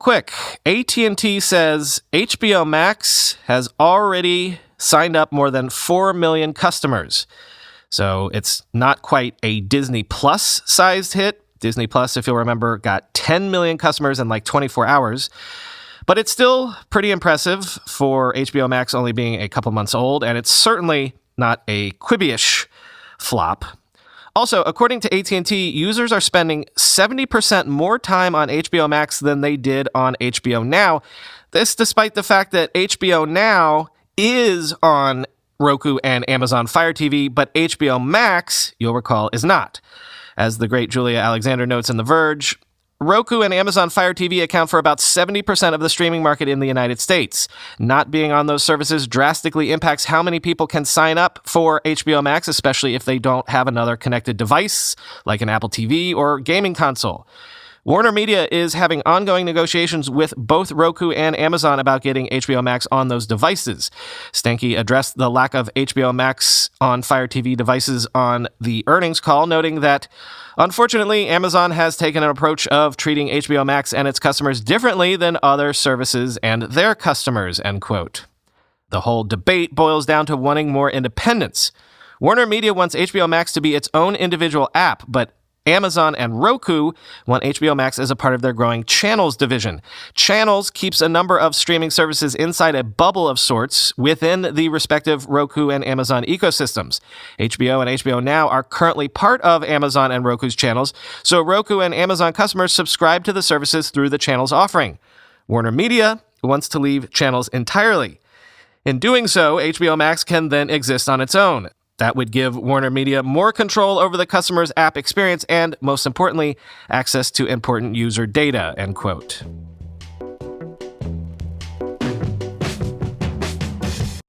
quick, AT&T says HBO Max has already signed up more than 4 million customers. So it's not quite a Disney Plus sized hit. Disney Plus, if you'll remember, got 10 million customers in like 24 hours. But it's still pretty impressive for HBO Max only being a couple months old, and it's certainly not a Quibi-ish flop. Also, according to AT&T, users are spending 70% more time on HBO Max than they did on HBO Now. This despite the fact that HBO Now is on Roku and Amazon Fire TV, but HBO Max, you'll recall, is not. As the great Julia Alexander notes in The Verge, Roku and Amazon Fire TV account for about 70% of the streaming market in the United States. Not being on those services drastically impacts how many people can sign up for HBO Max, especially if they don't have another connected device like an Apple TV or gaming console. Warner Media is having ongoing negotiations with both Roku and Amazon about getting HBO Max on those devices. Stanky addressed the lack of HBO Max on Fire TV devices on the earnings call, noting that, unfortunately, Amazon has taken an approach of treating HBO Max and its customers differently than other services and their customers, end quote. The whole debate boils down to wanting more independence. Warner Media wants HBO Max to be its own individual app, but Amazon and Roku want HBO Max as a part of their growing Channels division. Channels keeps a number of streaming services inside a bubble of sorts within the respective Roku and Amazon ecosystems. HBO and HBO Now are currently part of Amazon and Roku's Channels, so Roku and Amazon customers subscribe to the services through the Channels offering. Warner Media wants to leave Channels entirely. In doing so, HBO Max can then exist on its own. That would give Warner Media more control over the customer's app experience and, most importantly, access to important user data, end quote.